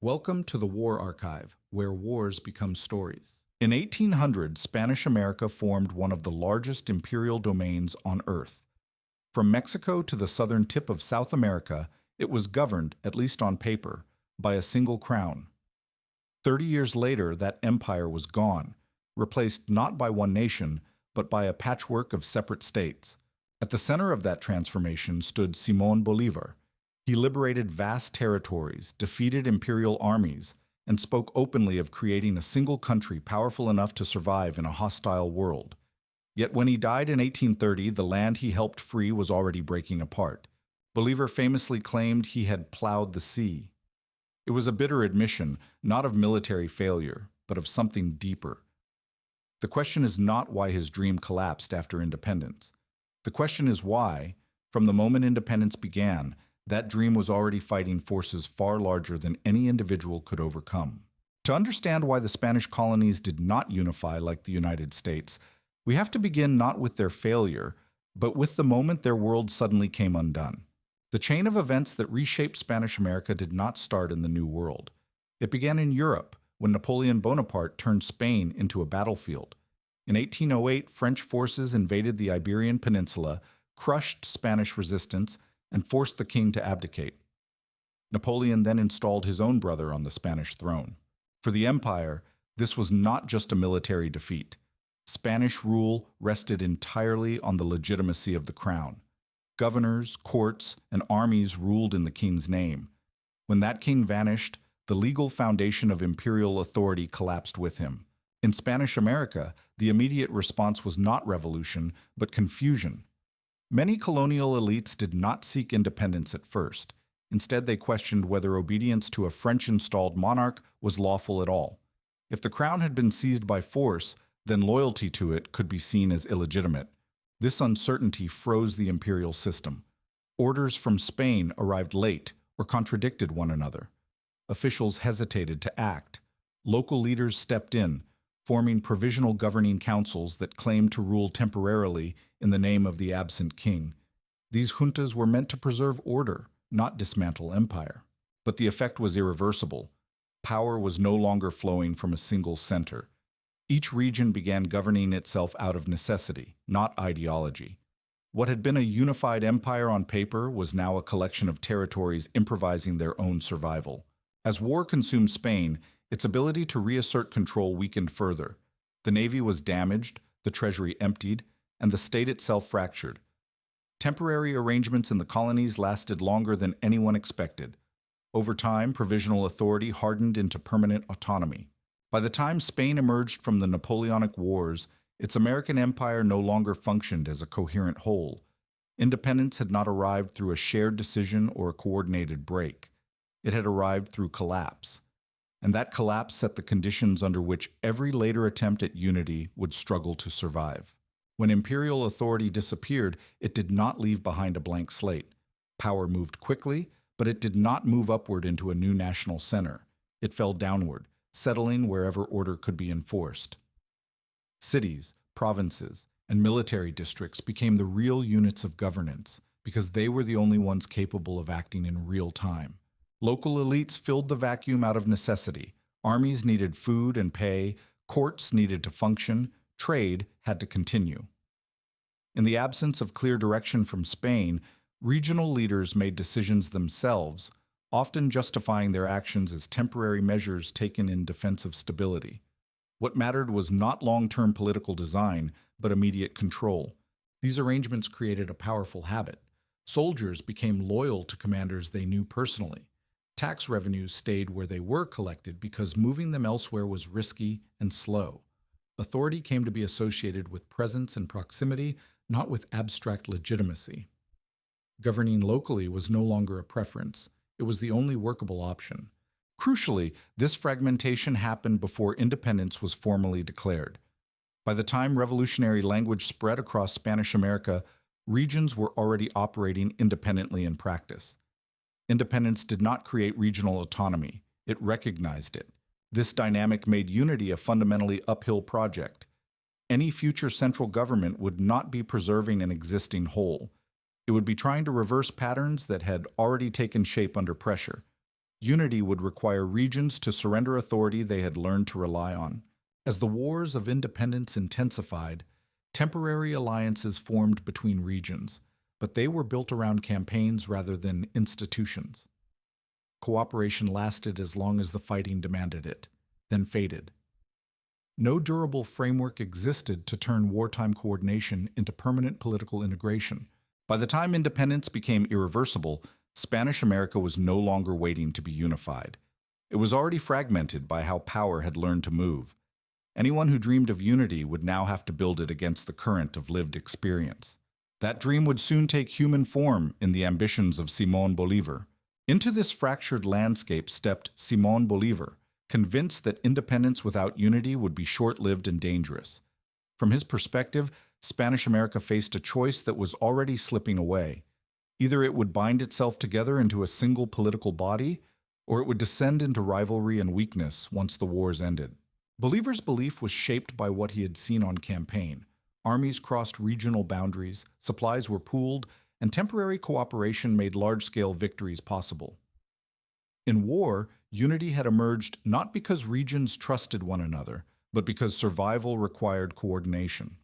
Welcome to the War Archive, where wars become stories. In 1800, Spanish America formed one of the largest imperial domains on Earth. From Mexico to the southern tip of South America, it was governed, at least on paper, by a single crown. 30 years later, that empire was gone, replaced not by one nation, but by a patchwork of separate states. At the center of that transformation stood Simón Bolívar. He liberated vast territories, defeated imperial armies, and spoke openly of creating a single country powerful enough to survive in a hostile world. Yet when he died in 1830, the land he helped free was already breaking apart. Bolívar famously claimed he had plowed the sea. It was a bitter admission, not of military failure, but of something deeper. The question is not why his dream collapsed after independence. The question is why, from the moment independence began, that dream was already fighting forces far larger than any individual could overcome. To understand why the Spanish colonies did not unify like the United States, we have to begin not with their failure, but with the moment their world suddenly came undone. The chain of events that reshaped Spanish America did not start in the New World. It began in Europe, when Napoleon Bonaparte turned Spain into a battlefield. In 1808, French forces invaded the Iberian Peninsula, crushed Spanish resistance, and forced the king to abdicate. Napoleon then installed his own brother on the Spanish throne. For the empire, this was not just a military defeat. Spanish rule rested entirely on the legitimacy of the crown. Governors, courts, and armies ruled in the king's name. When that king vanished, the legal foundation of imperial authority collapsed with him. In Spanish America, the immediate response was not revolution, but confusion. Many colonial elites did not seek independence at first. Instead, they questioned whether obedience to a French-installed monarch was lawful at all. If the crown had been seized by force, then loyalty to it could be seen as illegitimate. This uncertainty froze the imperial system. Orders from Spain arrived late or contradicted one another. Officials hesitated to act. Local leaders stepped in, forming provisional governing councils that claimed to rule temporarily in the name of the absent king. These juntas were meant to preserve order, not dismantle empire. But the effect was irreversible. Power was no longer flowing from a single center. Each region began governing itself out of necessity, not ideology. What had been a unified empire on paper was now a collection of territories improvising their own survival. As war consumed Spain, its ability to reassert control weakened further. The navy was damaged, the treasury emptied, and the state itself fractured. Temporary arrangements in the colonies lasted longer than anyone expected. Over time, provisional authority hardened into permanent autonomy. By the time Spain emerged from the Napoleonic Wars, its American empire no longer functioned as a coherent whole. Independence had not arrived through a shared decision or a coordinated break. It had arrived through collapse. And that collapse set the conditions under which every later attempt at unity would struggle to survive. When imperial authority disappeared, it did not leave behind a blank slate. Power moved quickly, but it did not move upward into a new national center. It fell downward, settling wherever order could be enforced. Cities, provinces, and military districts became the real units of governance because they were the only ones capable of acting in real time. Local elites filled the vacuum out of necessity. Armies needed food and pay, courts needed to function, trade had to continue. In the absence of clear direction from Spain, regional leaders made decisions themselves, often justifying their actions as temporary measures taken in defense of stability. What mattered was not long-term political design, but immediate control. These arrangements created a powerful habit. Soldiers became loyal to commanders they knew personally. Tax revenues stayed where they were collected because moving them elsewhere was risky and slow. Authority came to be associated with presence and proximity, not with abstract legitimacy. Governing locally was no longer a preference. It was the only workable option. Crucially, this fragmentation happened before independence was formally declared. By the time revolutionary language spread across Spanish America, regions were already operating independently in practice. Independence did not create regional autonomy. It recognized it. This dynamic made unity a fundamentally uphill project. Any future central government would not be preserving an existing whole. It would be trying to reverse patterns that had already taken shape under pressure. Unity would require regions to surrender authority they had learned to rely on. As the wars of independence intensified, temporary alliances formed between regions, but they were built around campaigns rather than institutions. Cooperation lasted as long as the fighting demanded it, then faded. No durable framework existed to turn wartime coordination into permanent political integration. By the time independence became irreversible, Spanish America was no longer waiting to be unified. It was already fragmented by how power had learned to move. Anyone who dreamed of unity would now have to build it against the current of lived experience. That dream would soon take human form in the ambitions of Simón Bolívar. Into this fractured landscape stepped Simón Bolívar, convinced that independence without unity would be short-lived and dangerous. From his perspective, Spanish America faced a choice that was already slipping away. Either it would bind itself together into a single political body, or it would descend into rivalry and weakness once the wars ended. Bolívar's belief was shaped by what he had seen on campaign. Armies crossed regional boundaries, supplies were pooled, and temporary cooperation made large-scale victories possible. In war, unity had emerged not because regions trusted one another, but because survival required coordination.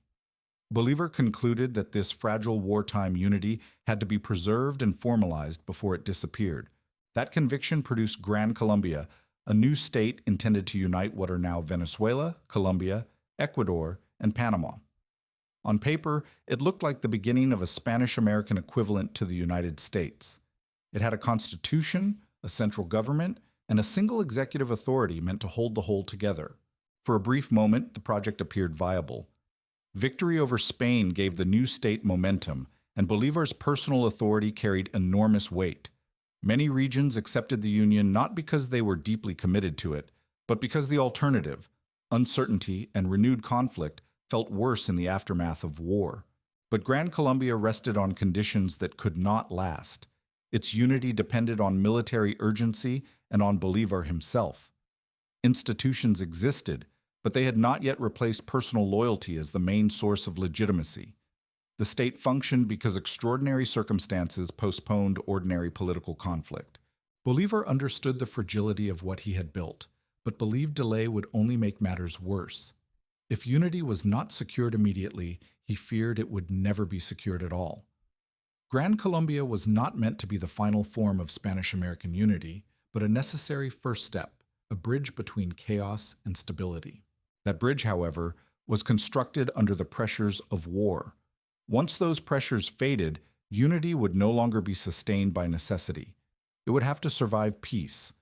Bolívar concluded that this fragile wartime unity had to be preserved and formalized before it disappeared. That conviction produced Gran Colombia, a new state intended to unite what are now Venezuela, Colombia, Ecuador, and Panama. On paper, it looked like the beginning of a Spanish-American equivalent to the United States. It had a constitution, a central government, and a single executive authority meant to hold the whole together. For a brief moment, the project appeared viable. Victory over Spain gave the new state momentum, and Bolívar's personal authority carried enormous weight. Many regions accepted the union not because they were deeply committed to it, but because the alternative, uncertainty and renewed conflict, felt worse in the aftermath of war. But Gran Colombia rested on conditions that could not last. Its unity depended on military urgency and on Bolívar himself. Institutions existed, but they had not yet replaced personal loyalty as the main source of legitimacy. The state functioned because extraordinary circumstances postponed ordinary political conflict. Bolívar understood the fragility of what he had built, but believed delay would only make matters worse. If unity was not secured immediately, he feared it would never be secured at all. Gran Colombia was not meant to be the final form of Spanish-American unity, but a necessary first step, a bridge between chaos and stability. That bridge, however, was constructed under the pressures of war. Once those pressures faded, unity would no longer be sustained by necessity. It would have to survive peace.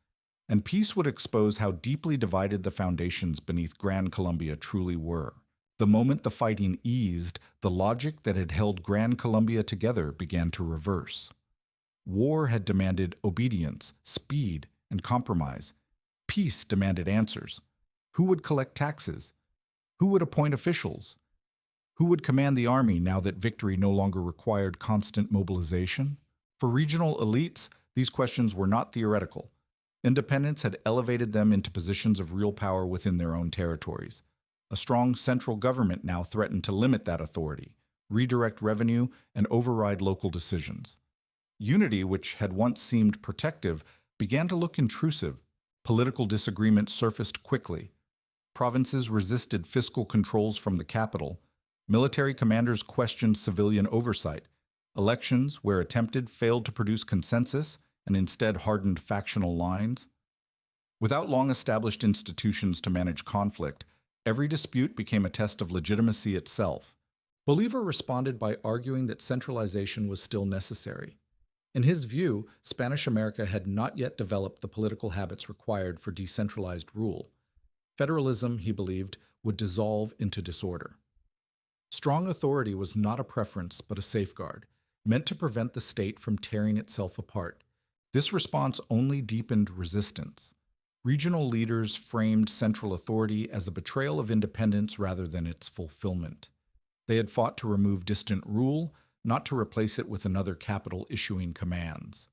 And peace would expose how deeply divided the foundations beneath Gran Colombia truly were. The moment the fighting eased, the logic that had held Gran Colombia together began to reverse. War had demanded obedience, speed, and compromise. Peace demanded answers. Who would collect taxes? Who would appoint officials? Who would command the army now that victory no longer required constant mobilization? For regional elites, these questions were not theoretical. Independence had elevated them into positions of real power within their own territories. A strong central government now threatened to limit that authority, redirect revenue, and override local decisions. Unity, which had once seemed protective, began to look intrusive. Political disagreements surfaced quickly. Provinces resisted fiscal controls from the capital. Military commanders questioned civilian oversight. Elections, where attempted, failed to produce consensus and instead hardened factional lines. Without long-established institutions to manage conflict, every dispute became a test of legitimacy itself. Bolívar responded by arguing that centralization was still necessary. In his view, Spanish America had not yet developed the political habits required for decentralized rule. Federalism, he believed, would dissolve into disorder. Strong authority was not a preference but a safeguard, meant to prevent the state from tearing itself apart. This response only deepened resistance. Regional leaders framed central authority as a betrayal of independence rather than its fulfillment. They had fought to remove distant rule, not to replace it with another capital issuing commands.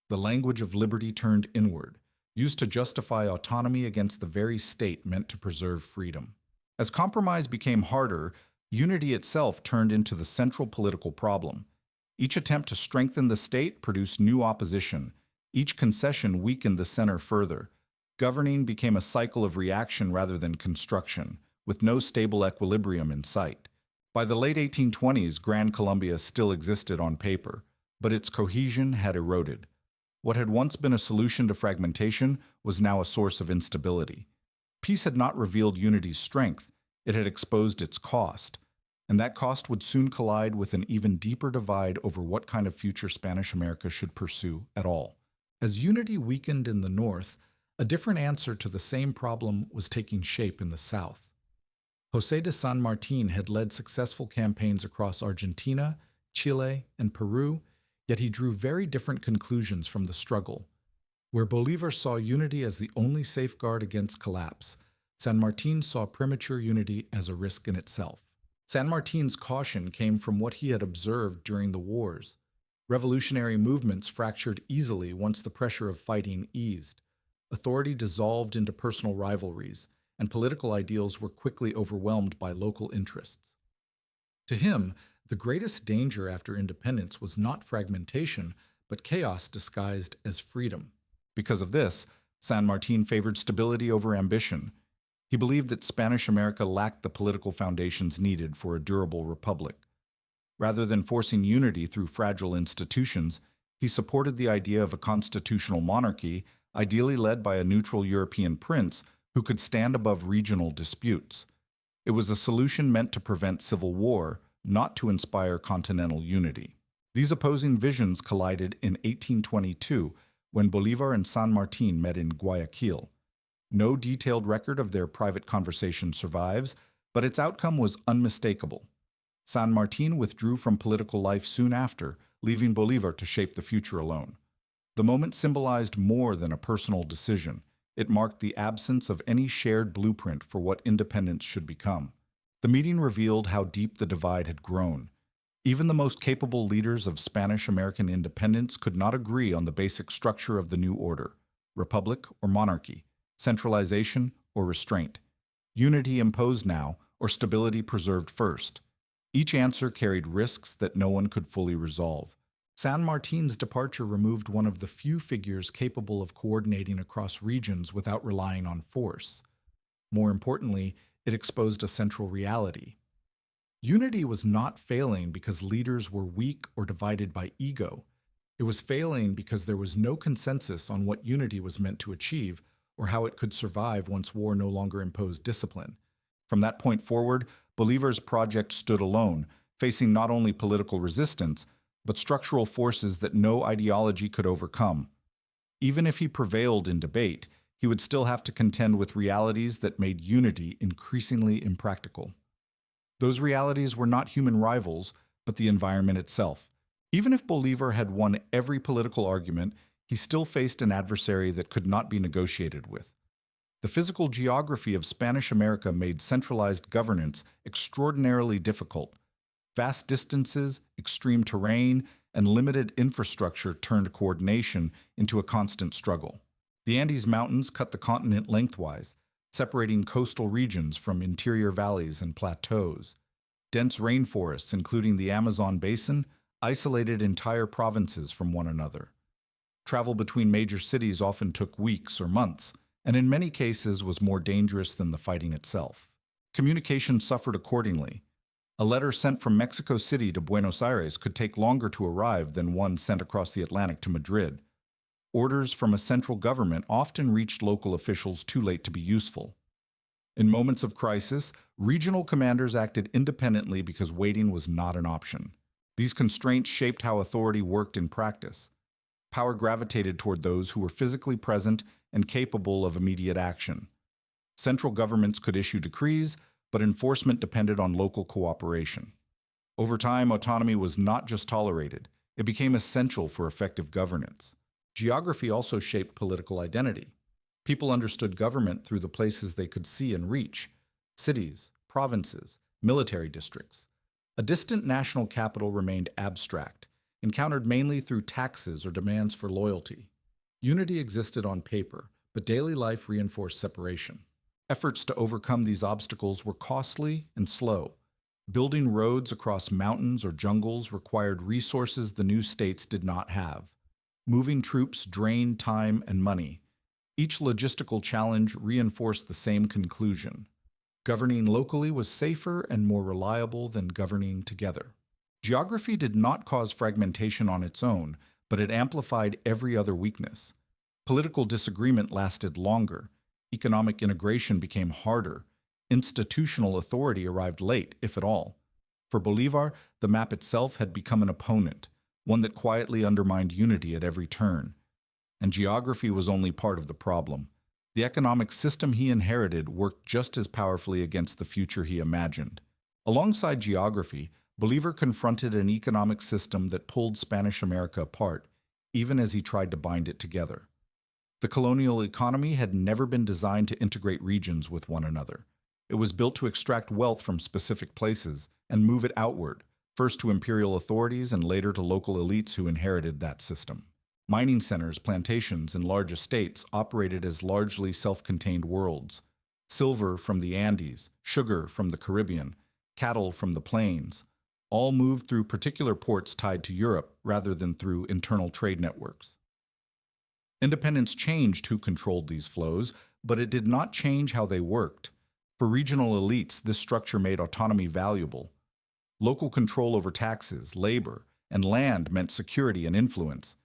The language of liberty turned inward, used to justify autonomy against the very state meant to preserve freedom. As compromise became harder, unity itself turned into the central political problem. Each attempt to strengthen the state produced new opposition, Each concession weakened the center further. Governing became a cycle of reaction rather than construction, with no stable equilibrium in sight. By the late 1820s, Gran Colombia still existed on paper, but its cohesion had eroded. What had once been a solution to fragmentation was now a source of instability. Peace had not revealed unity's strength, it had exposed its cost, and that cost would soon collide with an even deeper divide over what kind of future Spanish America should pursue at all. As unity weakened in the north, a different answer to the same problem was taking shape in the south. José de San Martin had led successful campaigns across Argentina, Chile, and Peru, yet he drew very different conclusions from the struggle. Where Bolívar saw unity as the only safeguard against collapse, San Martin saw premature unity as a risk in itself. San Martin's caution came from what he had observed during the wars. Revolutionary movements fractured easily once the pressure of fighting eased. Authority dissolved into personal rivalries, and political ideals were quickly overwhelmed by local interests. To him, the greatest danger after independence was not fragmentation, but chaos disguised as freedom. Because of this, San Martin favored stability over ambition. He believed that Spanish America lacked the political foundations needed for a durable republic. Rather than forcing unity through fragile institutions, he supported the idea of a constitutional monarchy, ideally led by a neutral European prince who could stand above regional disputes. It was a solution meant to prevent civil war, not to inspire continental unity. These opposing visions collided in 1822 when Bolivar and San Martin met in Guayaquil. No detailed record of their private conversation survives, but its outcome was unmistakable. San Martin withdrew from political life soon after, leaving Bolivar to shape the future alone. The moment symbolized more than a personal decision. It marked the absence of any shared blueprint for what independence should become. The meeting revealed how deep the divide had grown. Even the most capable leaders of Spanish-American independence could not agree on the basic structure of the new order: republic or monarchy, centralization or restraint, unity imposed now or stability preserved first. Each answer carried risks that no one could fully resolve. San Martin's departure removed one of the few figures capable of coordinating across regions without relying on force. More importantly, it exposed a central reality. Unity was not failing because leaders were weak or divided by ego. It was failing because there was no consensus on what unity was meant to achieve or how it could survive once war no longer imposed discipline. From that point forward, Bolívar's project stood alone, facing not only political resistance, but structural forces that no ideology could overcome. Even if he prevailed in debate, he would still have to contend with realities that made unity increasingly impractical. Those realities were not human rivals, but the environment itself. Even if Bolívar had won every political argument, he still faced an adversary that could not be negotiated with. The physical geography of Spanish America made centralized governance extraordinarily difficult. Vast distances, extreme terrain, and limited infrastructure turned coordination into a constant struggle. The Andes Mountains cut the continent lengthwise, separating coastal regions from interior valleys and plateaus. Dense rainforests, including the Amazon basin, isolated entire provinces from one another. Travel between major cities often took weeks or months, and in many cases was more dangerous than the fighting itself. Communication suffered accordingly. A letter sent from Mexico City to Buenos Aires could take longer to arrive than one sent across the Atlantic to Madrid. Orders from a central government often reached local officials too late to be useful. In moments of crisis, regional commanders acted independently because waiting was not an option. These constraints shaped how authority worked in practice. Power gravitated toward those who were physically present and capable of immediate action. Central governments could issue decrees, but enforcement depended on local cooperation. Over time, autonomy was not just tolerated, it became essential for effective governance. Geography also shaped political identity. People understood government through the places they could see and reach: cities, provinces, military districts. A distant national capital remained abstract, encountered mainly through taxes or demands for loyalty. Unity existed on paper, but daily life reinforced separation. Efforts to overcome these obstacles were costly and slow. Building roads across mountains or jungles required resources the new states did not have. Moving troops drained time and money. Each logistical challenge reinforced the same conclusion. Governing locally was safer and more reliable than governing together. Geography did not cause fragmentation on its own, but it amplified every other weakness. Political disagreement lasted longer. Economic integration became harder. Institutional authority arrived late, if at all. For Bolivar, the map itself had become an opponent, one that quietly undermined unity at every turn. And geography was only part of the problem. The economic system he inherited worked just as powerfully against the future he imagined. Alongside geography, Bolivar confronted an economic system that pulled Spanish America apart, even as he tried to bind it together. The colonial economy had never been designed to integrate regions with one another. It was built to extract wealth from specific places and move it outward, first to imperial authorities and later to local elites who inherited that system. Mining centers, plantations, and large estates operated as largely self-contained worlds. Silver from the Andes, sugar from the Caribbean, cattle from the plains, all moved through particular ports tied to Europe rather than through internal trade networks. Independence changed who controlled these flows, but it did not change how they worked. For regional elites, this structure made autonomy valuable. Local control over taxes, labor, and land meant security and influence.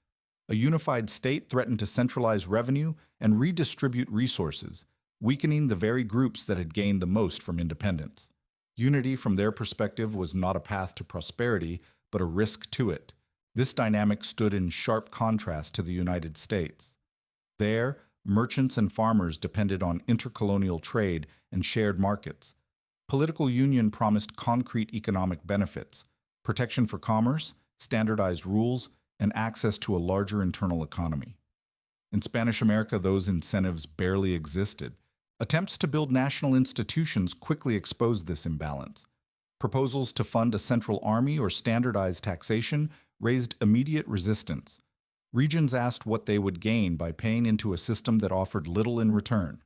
A unified state threatened to centralize revenue and redistribute resources, weakening the very groups that had gained the most from independence. Unity, from their perspective, was not a path to prosperity, but a risk to it. This dynamic stood in sharp contrast to the United States. There, merchants and farmers depended on intercolonial trade and shared markets. Political union promised concrete economic benefits, protection for commerce, standardized rules, and access to a larger internal economy. In Spanish America, those incentives barely existed. Attempts to build national institutions quickly exposed this imbalance. Proposals to fund a central army or standardize taxation raised immediate resistance. Regions asked what they would gain by paying into a system that offered little in return.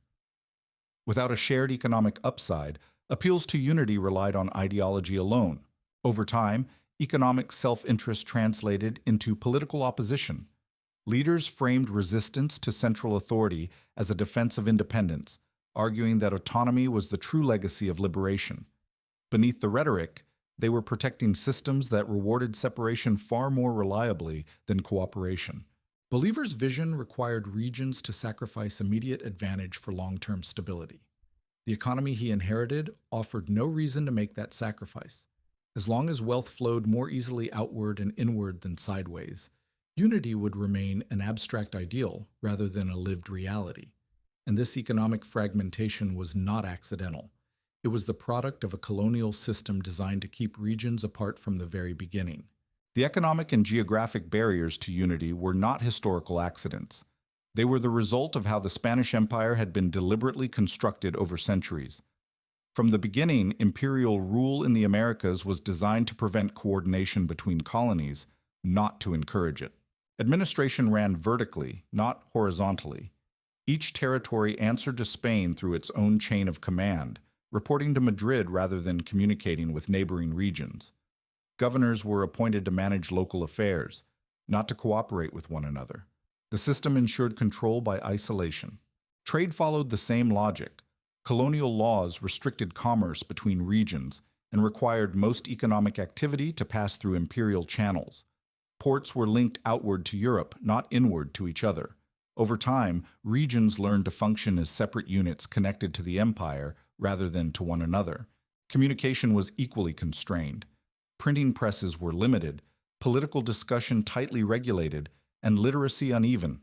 Without a shared economic upside, appeals to unity relied on ideology alone. Over time, economic self-interest translated into political opposition. Leaders framed resistance to central authority as a defense of independence, arguing that autonomy was the true legacy of liberation. Beneath the rhetoric, they were protecting systems that rewarded separation far more reliably than cooperation. Bolivar's vision required regions to sacrifice immediate advantage for long-term stability. The economy he inherited offered no reason to make that sacrifice. As long as wealth flowed more easily outward and inward than sideways, unity would remain an abstract ideal rather than a lived reality. And this economic fragmentation was not accidental. It was the product of a colonial system designed to keep regions apart from the very beginning. The economic and geographic barriers to unity were not historical accidents. They were the result of how the Spanish Empire had been deliberately constructed over centuries. From the beginning, imperial rule in the Americas was designed to prevent coordination between colonies, not to encourage it. Administration ran vertically, not horizontally. Each territory answered to Spain through its own chain of command, reporting to Madrid rather than communicating with neighboring regions. Governors were appointed to manage local affairs, not to cooperate with one another. The system ensured control by isolation. Trade followed the same logic. Colonial laws restricted commerce between regions and required most economic activity to pass through imperial channels. Ports were linked outward to Europe, not inward to each other. Over time, regions learned to function as separate units connected to the empire rather than to one another. Communication was equally constrained. Printing presses were limited, political discussion tightly regulated, and literacy uneven.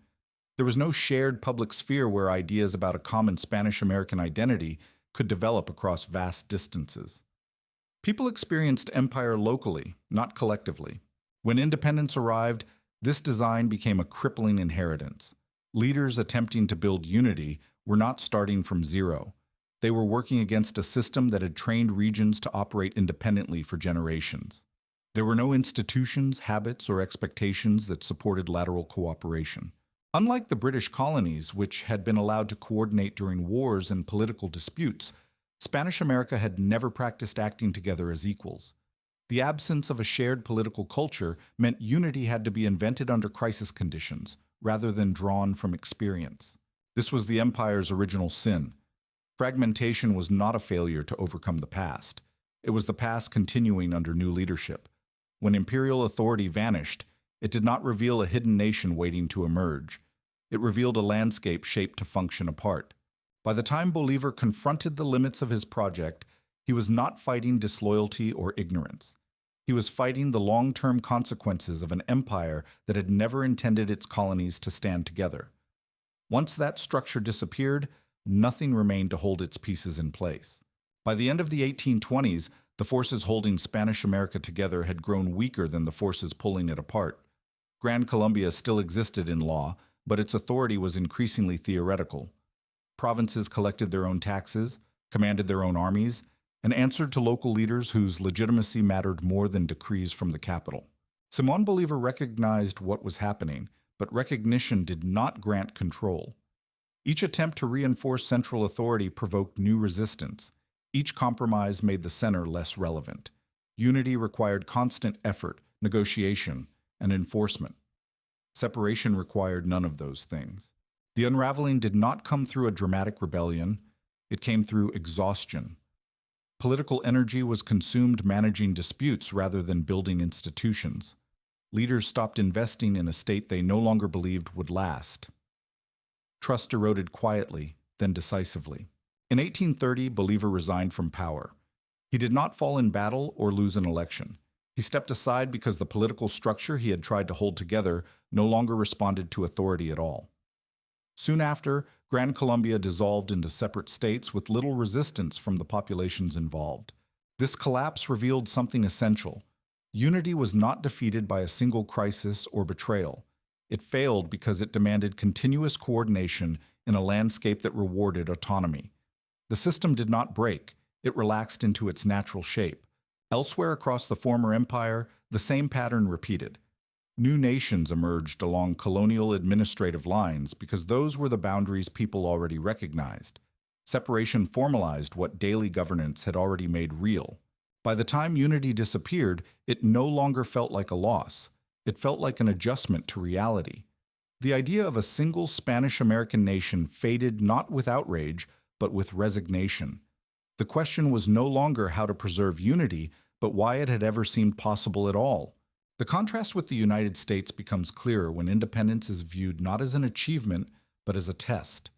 There was no shared public sphere where ideas about a common Spanish-American identity could develop across vast distances. People experienced empire locally, not collectively. When independence arrived, this design became a crippling inheritance. Leaders attempting to build unity were not starting from zero. They were working against a system that had trained regions to operate independently for generations. There were no institutions, habits, or expectations that supported lateral cooperation. Unlike the British colonies, which had been allowed to coordinate during wars and political disputes, Spanish America had never practiced acting together as equals. The absence of a shared political culture meant unity had to be invented under crisis conditions, rather than drawn from experience. This was the empire's original sin. Fragmentation was not a failure to overcome the past. It was the past continuing under new leadership. When imperial authority vanished, it did not reveal a hidden nation waiting to emerge. It revealed a landscape shaped to function apart. By the time Bolivar confronted the limits of his project, he was not fighting disloyalty or ignorance. He was fighting the long-term consequences of an empire that had never intended its colonies to stand together. Once that structure disappeared, nothing remained to hold its pieces in place. By the end of the 1820s, the forces holding Spanish America together had grown weaker than the forces pulling it apart. Gran Colombia still existed in law, but its authority was increasingly theoretical. Provinces collected their own taxes, commanded their own armies, and answered to local leaders whose legitimacy mattered more than decrees from the capital. Simón Bolívar recognized what was happening, but recognition did not grant control. Each attempt to reinforce central authority provoked new resistance. Each compromise made the center less relevant. Unity required constant effort, negotiation, and enforcement. Separation required none of those things. The unraveling did not come through a dramatic rebellion. It came through exhaustion. Political energy was consumed managing disputes rather than building institutions. Leaders stopped investing in a state they no longer believed would last. Trust eroded quietly, then decisively. In 1830, Bolívar resigned from power. He did not fall in battle or lose an election. He stepped aside because the political structure he had tried to hold together no longer responded to authority at all. Soon after, Gran Colombia dissolved into separate states with little resistance from the populations involved. This collapse revealed something essential. Unity was not defeated by a single crisis or betrayal. It failed because it demanded continuous coordination in a landscape that rewarded autonomy. The system did not break, it relaxed into its natural shape. Elsewhere across the former empire, the same pattern repeated. New nations emerged along colonial administrative lines because those were the boundaries people already recognized. Separation formalized what daily governance had already made real. By the time unity disappeared, it no longer felt like a loss. It felt like an adjustment to reality. The idea of a single Spanish-American nation faded not with outrage, but with resignation. The question was no longer how to preserve unity, but why it had ever seemed possible at all. The contrast with the United States becomes clearer when independence is viewed not as an achievement, but as a test.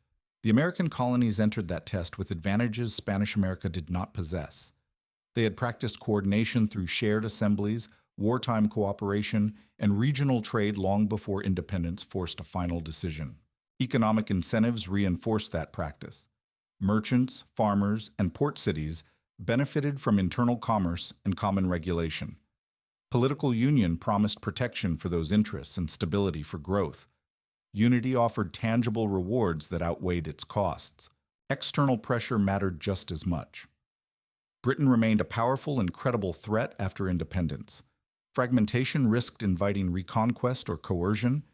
The American colonies entered that test with advantages Spanish America did not possess. They had practiced coordination through shared assemblies, wartime cooperation, and regional trade long before independence forced a final decision. Economic incentives reinforced that practice. Merchants, farmers, and port cities benefited from internal commerce and common regulation. Political union promised protection for those interests and stability for growth. Unity offered tangible rewards that outweighed its costs. External pressure mattered just as much. Britain remained a powerful and credible threat after independence. Fragmentation risked inviting reconquest or coercion.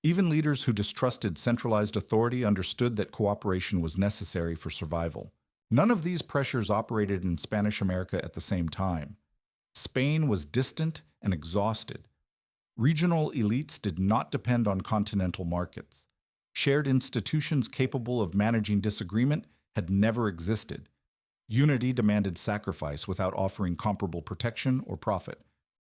Even leaders who distrusted centralized authority understood that cooperation was necessary for survival. None of these pressures operated in Spanish America at the same time. Spain was distant and exhausted. Regional elites did not depend on continental markets. Shared institutions capable of managing disagreement had never existed. Unity demanded sacrifice without offering comparable protection or profit.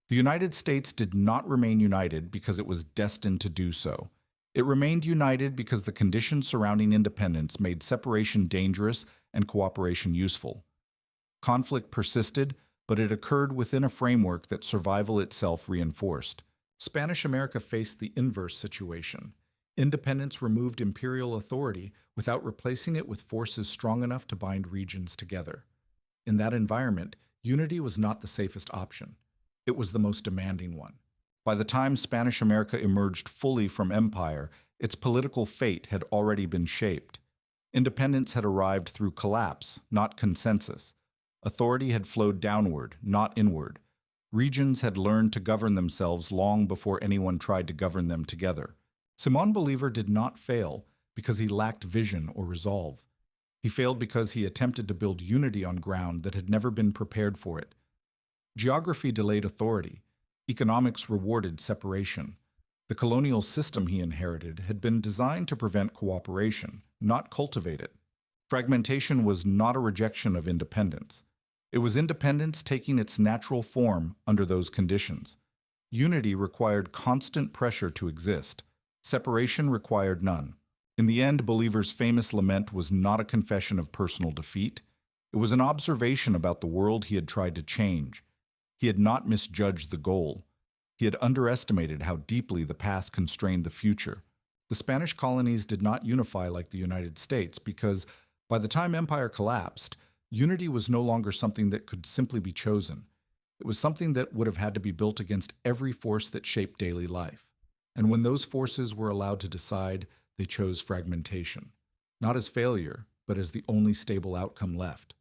The United States did not remain united because it was destined to do so. It remained united because the conditions surrounding independence made separation dangerous and cooperation useful. Conflict persisted, but it occurred within a framework that survival itself reinforced. Spanish America faced the inverse situation. Independence removed imperial authority without replacing it with forces strong enough to bind regions together. In that environment, unity was not the safest option. It was the most demanding one. By the time Spanish America emerged fully from empire, its political fate had already been shaped. Independence had arrived through collapse, not consensus. Authority had flowed downward, not inward. Regions had learned to govern themselves long before anyone tried to govern them together. Simón Bolívar did not fail because he lacked vision or resolve. He failed because he attempted to build unity on ground that had never been prepared for it. Geography delayed authority. Economics rewarded separation. The colonial system he inherited had been designed to prevent cooperation, not cultivate it. Fragmentation was not a rejection of independence. It was independence taking its natural form under those conditions. Unity required constant pressure to exist. Separation required none. In the end, Bolivar's famous lament was not a confession of personal defeat. It was an observation about the world he had tried to change. He had not misjudged the goal. He had underestimated how deeply the past constrained the future. The Spanish colonies did not unify like the United States because, by the time empire collapsed, unity was no longer something that could simply be chosen. It was something that would have had to be built against every force that shaped daily life. And when those forces were allowed to decide, they chose fragmentation. Not as failure, but as the only stable outcome left.